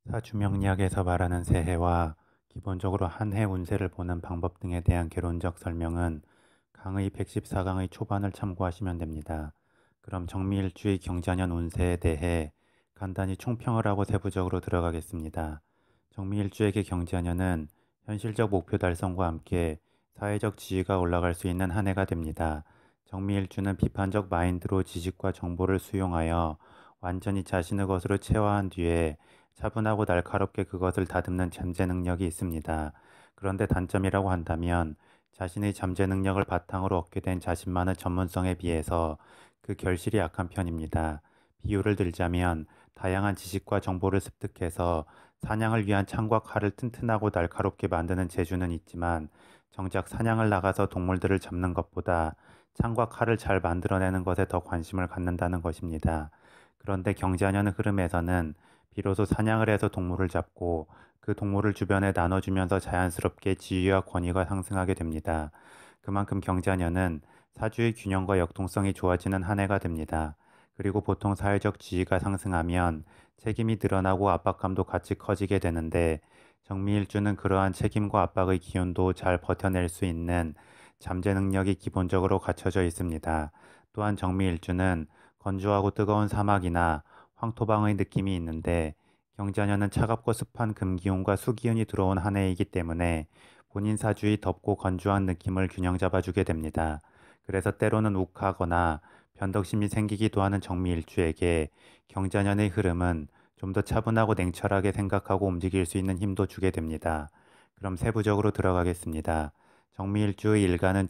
사주명리학에서 말하는 새해와 기본적으로 한 해 운세를 보는 방법 등에 대한 개론적 설명은 강의 114강의 초반을 참고하시면 됩니다. 그럼 정미일주의 경자년 운세에 대해 간단히 총평을 하고 세부적으로 들어가겠습니다. 정미일주에게 경자년은 현실적 목표 달성과 함께 사회적 지위가 올라갈 수 있는 한 해가 됩니다. 정미일주는 비판적 마인드로 지식과 정보를 수용하여 완전히 자신의 것으로 체화한 뒤에 차분하고 날카롭게 그것을 다듬는 잠재 능력이 있습니다. 그런데 단점이라고 한다면 자신의 잠재 능력을 바탕으로 얻게 된 자신만의 전문성에 비해서 그 결실이 약한 편입니다. 비유를 들자면 다양한 지식과 정보를 습득해서 사냥을 위한 창과 칼을 튼튼하고 날카롭게 만드는 재주는 있지만 정작 사냥을 나가서 동물들을 잡는 것보다 창과 칼을 잘 만들어내는 것에 더 관심을 갖는다는 것입니다. 그런데 경자년 흐름에서는 비로소 사냥을 해서 동물을 잡고 그 동물을 주변에 나눠주면서 자연스럽게 지위와 권위가 상승하게 됩니다. 그만큼 경자년은 사주의 균형과 역동성이 좋아지는 한 해가 됩니다. 그리고 보통 사회적 지위가 상승하면 책임이 늘어나고 압박감도 같이 커지게 되는데 정미일주는 그러한 책임과 압박의 기운도 잘 버텨낼 수 있는 잠재 능력이 기본적으로 갖춰져 있습니다. 또한 정미일주는 건조하고 뜨거운 사막이나 황토방의 느낌이 있는데 경자년은 차갑고 습한 금기운과 수기운이 들어온 한 해이기 때문에 본인 사주의 덥고 건조한 느낌을 균형 잡아주게 됩니다. 그래서 때로는 욱하거나 변덕심이 생기기도 하는 정미일주에게 경자년의 흐름은 좀 더 차분하고 냉철하게 생각하고 움직일 수 있는 힘도 주게 됩니다. 그럼 세부적으로 들어가겠습니다. 정미일주의 일간인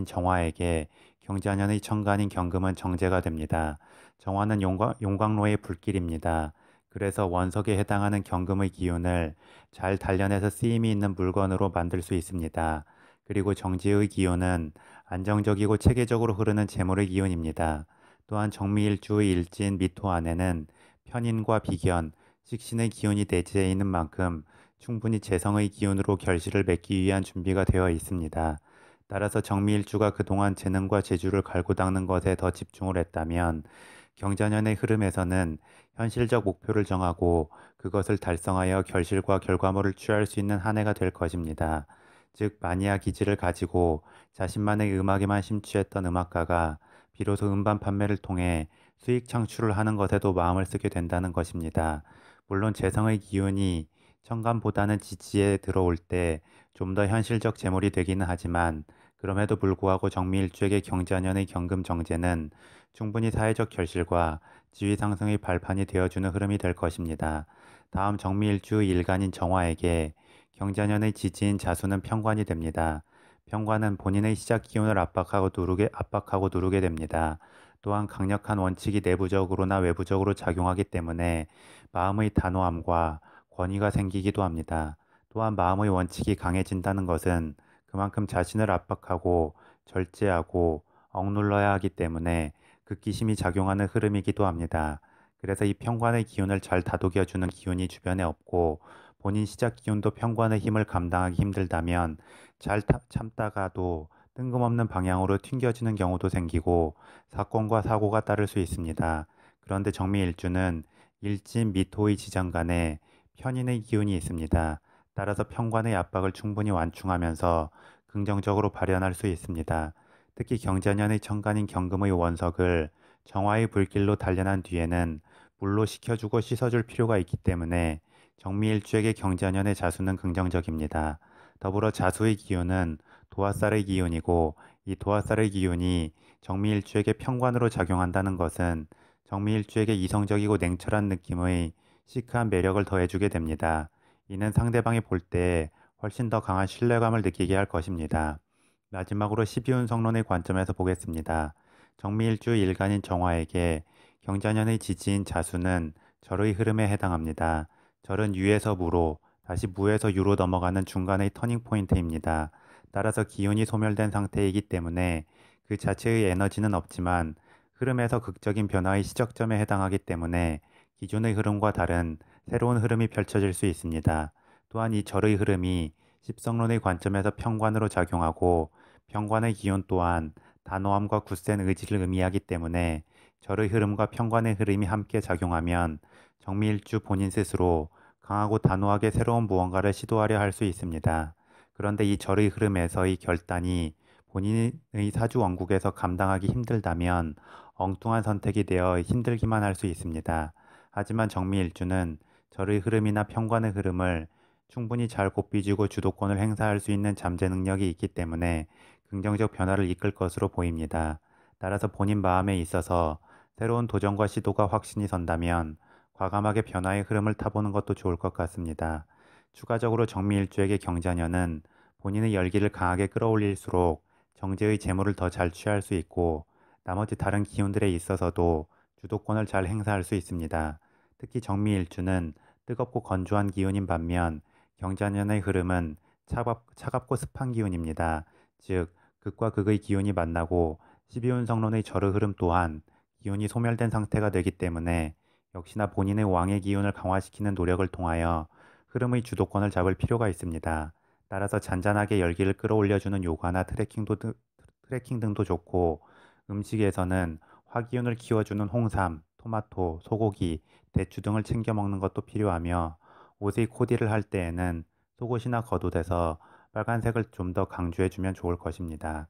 정화에게 경자년의 천간인 경금은 정제가 됩니다. 정화는 용광로의 불길입니다. 그래서 원석에 해당하는 경금의 기운을 잘 단련해서 쓰임이 있는 물건으로 만들 수 있습니다. 그리고 정지의 기운은 안정적이고 체계적으로 흐르는 재물의 기운입니다. 또한 정미일주의 일진 미토 안에는 편인과 비견, 식신의 기운이 내재해 있는 만큼 충분히 재성의 기운으로 결실을 맺기 위한 준비가 되어 있습니다. 따라서 정미일주가 그동안 재능과 재주를 갈고 닦는 것에 더 집중을 했다면 경자년의 흐름에서는 현실적 목표를 정하고 그것을 달성하여 결실과 결과물을 취할 수 있는 한 해가 될 것입니다. 즉 마니아 기질을 가지고 자신만의 음악에만 심취했던 음악가가 비로소 음반 판매를 통해 수익 창출을 하는 것에도 마음을 쓰게 된다는 것입니다. 물론 재성의 기운이 천간보다는 지지에 들어올 때 좀 더 현실적 재물이 되기는 하지만 그럼에도 불구하고 정미일주에게 경자년의 경금 정제는 충분히 사회적 결실과 지위 상승의 발판이 되어주는 흐름이 될 것입니다. 다음 정미일주의 일간인 정화에게 경자년의 지지인 자수는 편관이 됩니다. 편관은 본인의 시작 기운을 압박하고 누르게 됩니다. 또한 강력한 원칙이 내부적으로나 외부적으로 작용하기 때문에 마음의 단호함과 권위가 생기기도 합니다. 또한 마음의 원칙이 강해진다는 것은 그만큼 자신을 압박하고 절제하고 억눌러야 하기 때문에 극기심이 작용하는 흐름이기도 합니다. 그래서 이 편관의 기운을 잘 다독여주는 기운이 주변에 없고 본인 시작 기운도 편관의 힘을 감당하기 힘들다면 참다가도 뜬금없는 방향으로 튕겨지는 경우도 생기고 사건과 사고가 따를 수 있습니다. 그런데 정미일주는 일진 미토의 지장 간에 편인의 기운이 있습니다. 따라서 편관의 압박을 충분히 완충하면서 긍정적으로 발현할 수 있습니다. 특히 경자년의 천간인 경금의 원석을 정화의 불길로 단련한 뒤에는 물로 식혀주고 씻어줄 필요가 있기 때문에 정미일주에게 경자년의 자수는 긍정적입니다. 더불어 자수의 기운은 도화살의 기운이고 이 도화살의 기운이 정미일주에게 편관으로 작용한다는 것은 정미일주에게 이성적이고 냉철한 느낌의 시크한 매력을 더해주게 됩니다. 이는 상대방이 볼 때 훨씬 더 강한 신뢰감을 느끼게 할 것입니다. 마지막으로 12운 성론의 관점에서 보겠습니다. 정미일주 일간인 정화에게 경자년의 지지인 자수는 절의 흐름에 해당합니다. 절은 유에서 무로, 다시 무에서 유로 넘어가는 중간의 터닝 포인트입니다. 따라서 기운이 소멸된 상태이기 때문에 그 자체의 에너지는 없지만 흐름에서 극적인 변화의 시작점에 해당하기 때문에 기존의 흐름과 다른 새로운 흐름이 펼쳐질 수 있습니다. 또한 이 절의 흐름이 십성론의 관점에서 편관으로 작용하고 편관의 기운 또한 단호함과 굳센 의지를 의미하기 때문에 절의 흐름과 편관의 흐름이 함께 작용하면 정미일주 본인 스스로 강하고 단호하게 새로운 무언가를 시도하려 할 수 있습니다. 그런데 이 절의 흐름에서의 결단이 본인의 사주 원국에서 감당하기 힘들다면 엉뚱한 선택이 되어 힘들기만 할 수 있습니다. 하지만 정미일주는 절의 흐름이나 편관의 흐름을 충분히 잘 곱비주고 주도권을 행사할 수 있는 잠재 능력이 있기 때문에 긍정적 변화를 이끌 것으로 보입니다. 따라서 본인 마음에 있어서 새로운 도전과 시도가 확신이 선다면 과감하게 변화의 흐름을 타보는 것도 좋을 것 같습니다. 추가적으로 정미일주에게 경자년은 본인의 열기를 강하게 끌어올릴수록 정제의 재물을 더 잘 취할 수 있고 나머지 다른 기운들에 있어서도 주도권을 잘 행사할 수 있습니다. 특히 정미일주는 뜨겁고 건조한 기운인 반면 경자년의 흐름은 차갑고 습한 기운입니다. 즉 극과 극의 기운이 만나고 12운 성론의 절의 흐름 또한 기운이 소멸된 상태가 되기 때문에 역시나 본인의 왕의 기운을 강화시키는 노력을 통하여 흐름의 주도권을 잡을 필요가 있습니다. 따라서 잔잔하게 열기를 끌어올려주는 요가나 트레킹 등도 좋고 음식에서는 화기운을 키워주는 홍삼, 토마토, 소고기, 대추 등을 챙겨 먹는 것도 필요하며 옷의 코디를 할 때에는 속옷이나 겉옷에서 빨간색을 좀 더 강조해주면 좋을 것입니다.